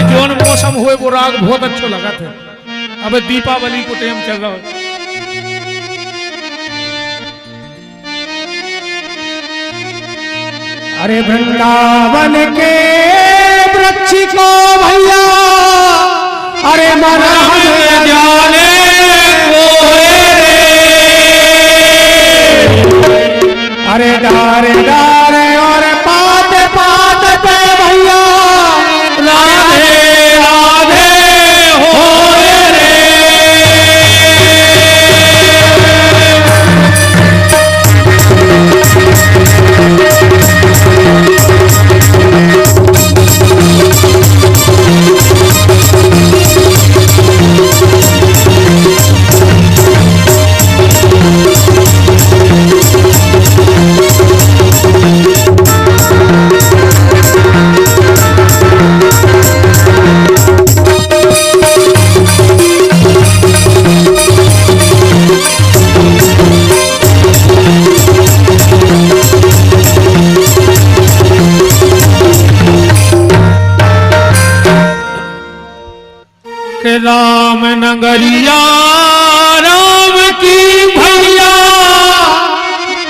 जोन मौसम हुए वो राग बहुत अच्छा लगा था। अब दीपावली को टाइम चल रहा है। अरे वृंदावन के वृक्ष को भैया, अरे मना जाने अरे डारे डारे और पात पात पे भैया, राधे राधे हो रे। राम नगरिया राम की भैया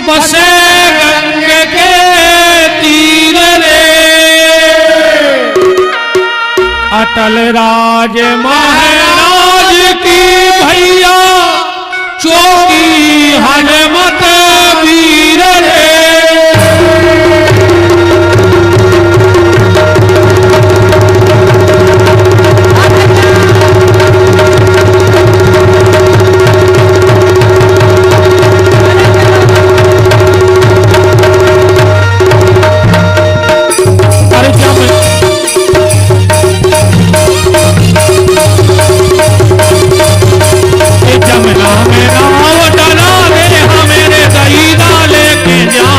बसे गंगे के तीर रे, अटल राज महाराज की भैया चौकी हनुमत वीर रे। जमुना में नाव डला रे, हमें दईदा लेके जा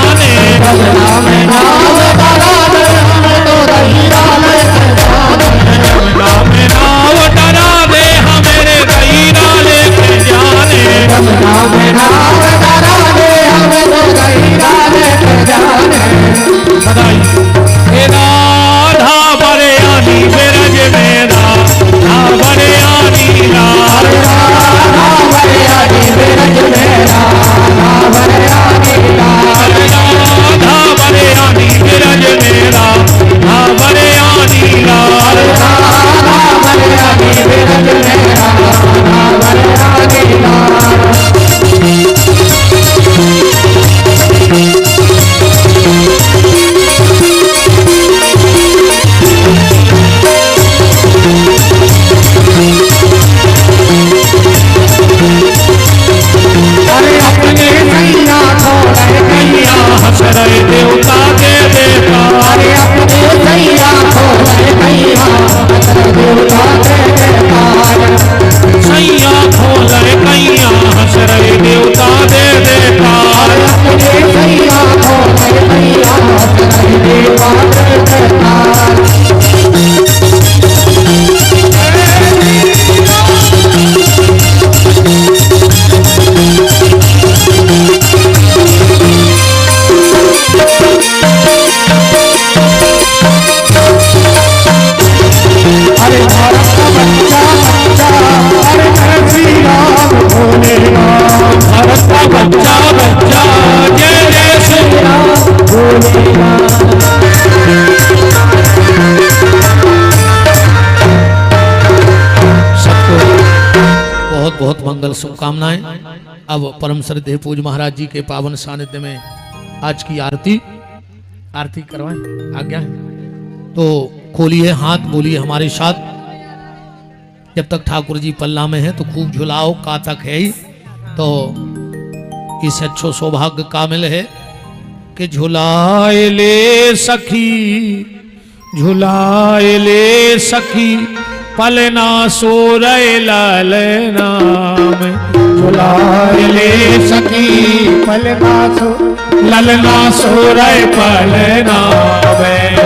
बहुत मंगल शुभकामनाएं। अब परम श्रद्धेय पूज्य महाराज जी के पावन सानिध्य में आज की आरती करवाएं, आज्ञा है। तो खोलिए हाथ, बोलिए हमारे साथ। जब तक ठाकुर जी पल्ला में है तो खूब झुलाओ, का तक है ही तो इस अच्छो सौभाग्य कामिल है कि झुलाए ले सखी, झुलाए ले सखी, पलना सो रे ललना में, झुलाए ले सखी, पलना सो ललना सो रे पलना में।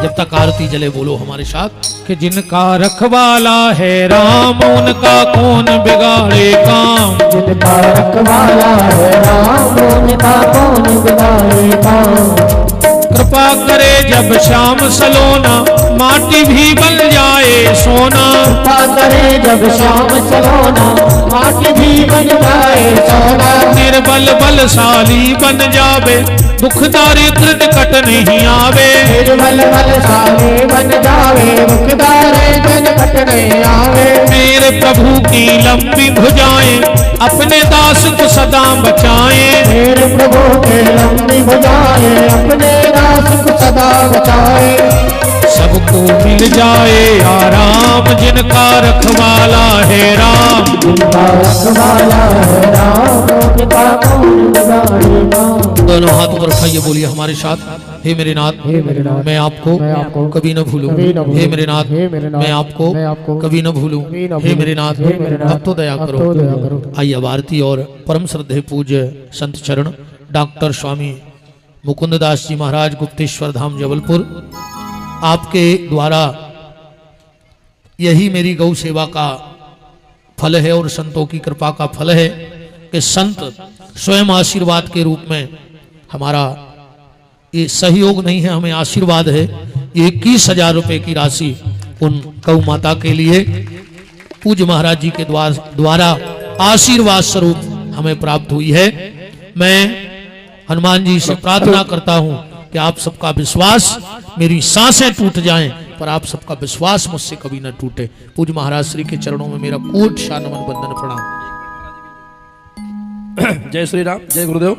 जब तक आरती जले बोलो हमारे साथ कि जिनका रखवाला है राम, उनका कौन बिगाड़े काम। जिनका रखवाला है राम, उनका कौन बिगाड़े काम। कृपा करे जब श्याम सलोना, माटी भी बन जाए सोना। कृपा करे जब श्याम सलोना, माटी भी बन जाए सोना। निर्बल बलशाली बन जावे, दुख दारिद्र निकट नहीं आवे। निर्बल बलशाली बन जावे, दुख दारिद्र निकट नहीं आवे। मेरे प्रभु की लंबी भुजाएं, अपने दास को सदा बचाएं। मेरे प्रभु के लंबी भुजाएं, अपने दास को सदा बचाए। सबको मिल जाए आराम, जिनका रखवाला है राम। जिनका रखवाला है राम, उनका कौन बिगाड़े काम। दोनों हाथ ऊपर उठाइए, बोलिए हमारे साथ। हे मेरे नाथ, मैं आपको कभी न भूलूं। हे मेरे नाथ, मैं आपको कभी न भूलूं। हे मेरे नाथ, अब तो दया करो। आइए अब आरती और परम श्रद्धेय पूज्य संत चरण डॉक्टर स्वामी मुकुंद दास जी महाराज, गुप्तेश्वर धाम, जबलपुर, आपके द्वारा यही मेरी गौ सेवा का फल है और संतों की कृपा का फल है कि संत स्वयं आशीर्वाद के रूप में हमारा ये सहयोग नहीं है, हमें आशीर्वाद है। 21,000 रुपए की राशि उन गौ माता के लिए पूज्य महाराज जी के द्वारा आशीर्वाद स्वरूप हमें प्राप्त हुई है। मैं हनुमान जी से प्रार्थना करता हूं कि आप सबका विश्वास, मेरी सांसें टूट जाएं पर आप सबका विश्वास मुझसे कभी न टूटे। पूज्य महाराज श्री के चरणों में मेरा कोट शा नमन वंदन प्रणाम। जय श्री राम, जय गुरुदेव।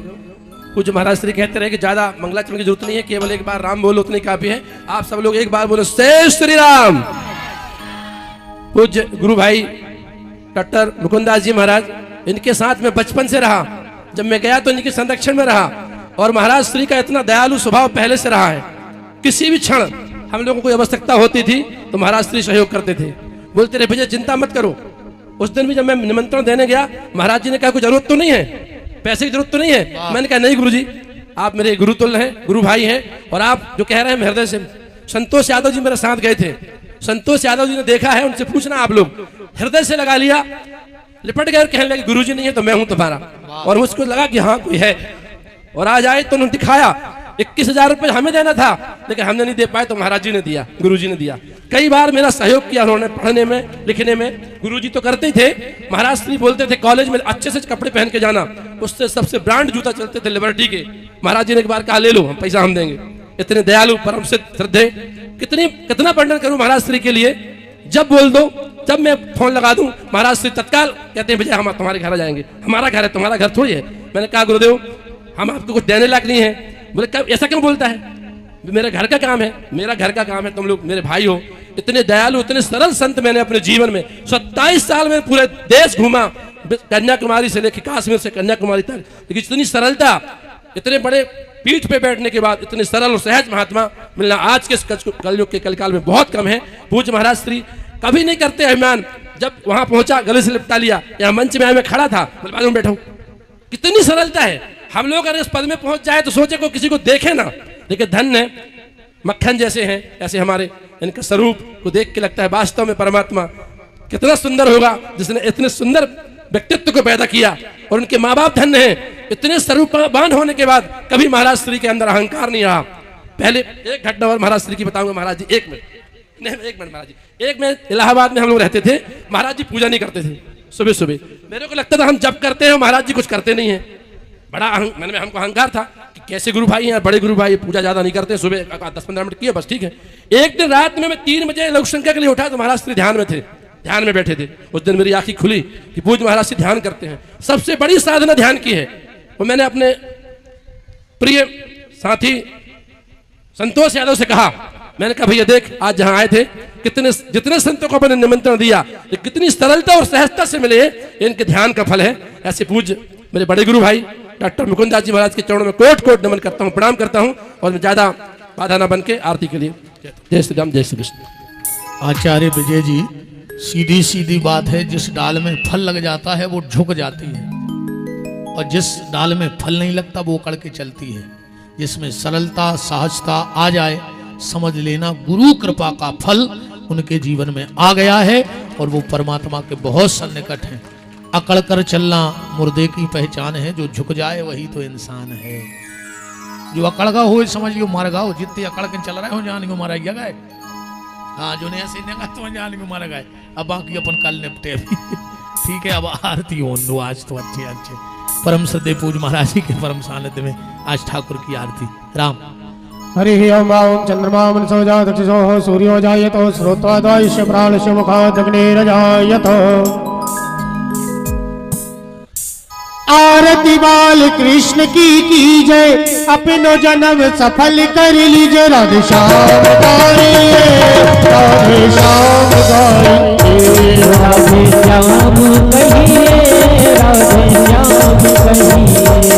पूज्य महाराज श्री कहते रहे कि ज्यादा मंगलाचरण की जरूरत नहीं है, केवल एक बार राम बोलो उतनी काफी है। आप सब लोग एक बार बोलो जय श्री राम। पूज्य गुरु भाई डॉक्टर मुकुंदास जी महाराज, इनके साथ में बचपन से रहा। जब मैं गया तो इनके संरक्षण में रहा और महाराज श्री का इतना दयालु स्वभाव पहले से रहा है। किसी भी क्षण हम लोगों को आवश्यकता होती थी तो महाराज श्री सहयोग करते थे, बोलते रहे भैया चिंता मत करो। उस दिन भी जब मैं निमंत्रण देने गया, महाराज जी ने कहा कोई जरूरत तो नहीं है, पैसे की जरूरत तो नहीं है। मैंने कहा नहीं गुरुजी, आप मेरे गुरु तुल्य हैं, गुरु भाई हैं, और आप जो कह रहे हैं हृदय से। संतोष यादव जी मेरे साथ गए थे, संतोष यादव जी ने देखा है, उनसे पूछना आप लोग, हृदय से लगा लिया, लिपट गए और कहने लगे गुरुजी नहीं है तो मैं हूं तुम्हारा। और मुझको लगा कि हाँ कोई है, और आज आए तो उन्होंने दिखाया। 21,000 रुपए हमें देना था लेकिन हमने नहीं दे पाए तो महाराज जी ने दिया, गुरुजी ने दिया। कई बार मेरा सहयोग किया उन्होंने, पढ़ने में लिखने में। गुरुजी तो करते ही थे। महाराज श्री बोलते थे कॉलेज में अच्छे से कपड़े पहन के जाना, उससे सबसे ब्रांड जूता चलते थे लिबर्टी के। महाराज जी ने एक बार कहा ले लो, हम पैसा हम देंगे। इतने दयालु, परम से श्रद्धे, कितना वर्णन करूं महाराज श्री के लिए। जब बोल दो, जब मैं फोन लगा दूं, महाराज श्री तत्काल कहते हैं भैया हम तुम्हारे घर आ जाएंगे। हमारा घर है, तुम्हारा घर थोड़ी है। मैंने कहा गुरुदेव हम आपको कुछ देने लायक नहीं है। बोले ऐसा क्यों बोलता है, मेरे घर का काम है, मेरा घर का काम है, तुम लोग मेरे भाई हो। इतने दयालु, इतने सरल संत मैंने अपने जीवन में 27 साल में पूरे देश घूमा, कन्याकुमारी से लेकर काश्मीर से कन्याकुमारी तक। लेकिन इतनी सरलता, इतने बड़े पीठ पे बैठने के बाद इतने सरल और सहज महात्मा मिलना आज के कलयुग के कलकाल में बहुत कम है। पूज्य महाराज श्री कभी नहीं करते अभिमान। जब वहां पहुंचा गले से लिपटा लिया, यहाँ मंच में मैं खड़ा था, बाद में बैठा हूं। कितनी सरलता है। हम लोग अगर इस पद में पहुंच जाए तो सोचे को किसी को देखे ना, लेकिन धन्य मक्खन जैसे हैं, ऐसे हमारे इनका स्वरूप को देख के लगता है वास्तव में परमात्मा कितना सुंदर होगा जिसने इतने सुंदर व्यक्तित्व को पैदा किया। और उनके माँ बाप धन्य हैं, इतने स्वरूपवान होने के बाद कभी महाराज श्री के अंदर अहंकार नहीं रहा। पहले एक घटना और महाराज श्री की बताऊंगा। महाराज जी एक मिनट महाराज जी, एक में इलाहाबाद में हम लोग रहते थे। महाराज जी पूजा नहीं करते थे। सुबह सुबह मेरे को लगता था हम जब करते हैं महाराज जी कुछ करते नहीं है। मैंने हमको अहंकार था कि कैसे गुरु भाई हैं, बड़े गुरु भाई पूजा ज़्यादा नहीं करते, सुबह 10-15 मिनट किए बस ठीक है। एक दिन रात में मैं 3 बजे लघु संख्या के लिए उठा तो महाराज श्री ध्यान में थे, ध्यान में बैठे थे। उस दिन मेरी आंखें खुली कि पूज्य महाराज से ध्यान करते हैं, सबसे बड़ी साधना ध्यान की है। और मैंने अपने प्रिय साथी संतोष यादव से कहा, मैंने कहा भैया देख आज जहां आए थे जितने संतों को मैंने निमंत्रण दिया ये कितनी सरलता और सहजता से मिले, इनके ध्यान का फल है। ऐसे पूज्य मेरे बड़े गुरु भाई डॉक्टर मुकुंदास जी महाराज के चरणों में कोट कोट नमन करता हूँ, प्रणाम करता हूँ। और मैं ज्यादा बाधा न बन के आरती के लिए जय श्री राम, जय श्री कृष्ण। आचार्य विजय जी, सीधी सीधी बात है, जिस डाल में फल लग जाता है वो झुक जाती है, और जिस डाल में फल नहीं लगता वो कड़ के चलती है। जिसमें सरलता सहजता आ जाए, समझ लेना गुरु कृपा का फल उनके जीवन में आ गया है, और वो परमात्मा के बहुत सन्निकट हैं। अकड़ कर चलना मुर्दे की पहचान है, जो झुक जाए वही तो इंसान है। जो अकड़ का हो समझ लियो मर गए, जितने अकड़ के चल रहे हो जान को मारा गए। हाँ जो नहीं ऐसे तो जान को मारा गए। अब बाकी अपन कल निपटे ठीक है। अब आरती हो दो आज तो अच्छे अच्छे परम श्रद्धेय पूज्य महाराज जी के परम सानिध्य में आज ठाकुर की आरती। राम हरि ओम चंद्रमा मनसो जातक्षो सूर्यो जायतो श्रोत्वादायस्य प्राणस्य मुखादग्निरजायतो। आरती बाल कृष्ण की जय, अपनो जन्म सफल कर लीजिए। राधे श्याम गाइए, राधे श्याम गाइए, राधे श्याम कहिए, राधे श्याम कहिए।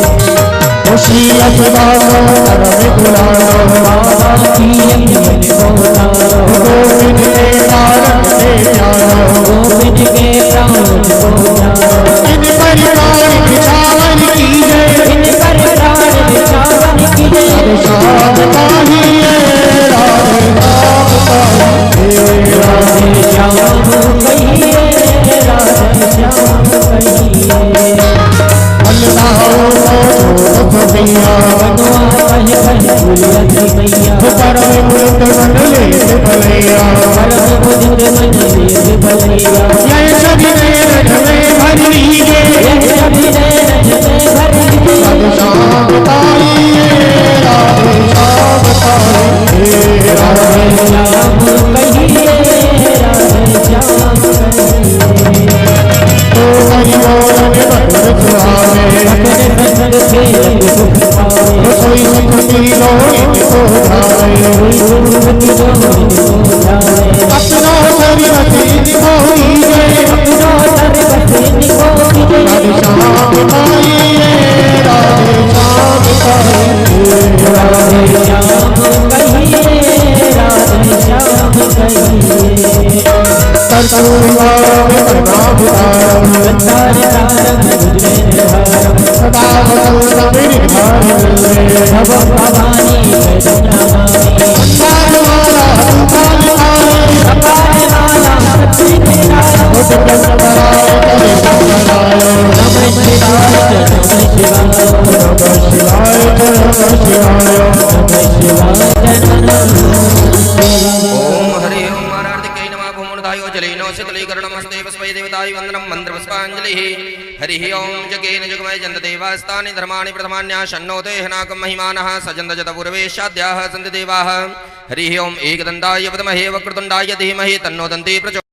खुशी अखबारो करम गुलालो, बाबा की अंजन बोलाओ। गोविंद के प्राण से प्यारो, गोविंद के प्राण बोलाओ। इन पर प्राण बिछावन कीजिए, इन पर प्राण बिछावन कीजिए। राधे श्याम कहिए, राधे श्याम कहिए, राधे श्याम कहिए, राधे श्याम कहिए। हरि ओम जगेन जगमय जन्त देवास्तानि धर्माणि प्रथमान्या शन्नोते हनाकं महिमानः सजन्त जत पूर्वेशाद्याः सन्ति देवाः। हरि ओम एकदन्ताय विद्महे वक्रतुण्डाय धीमहि तन्नो दन्ति प्रचोदयात्।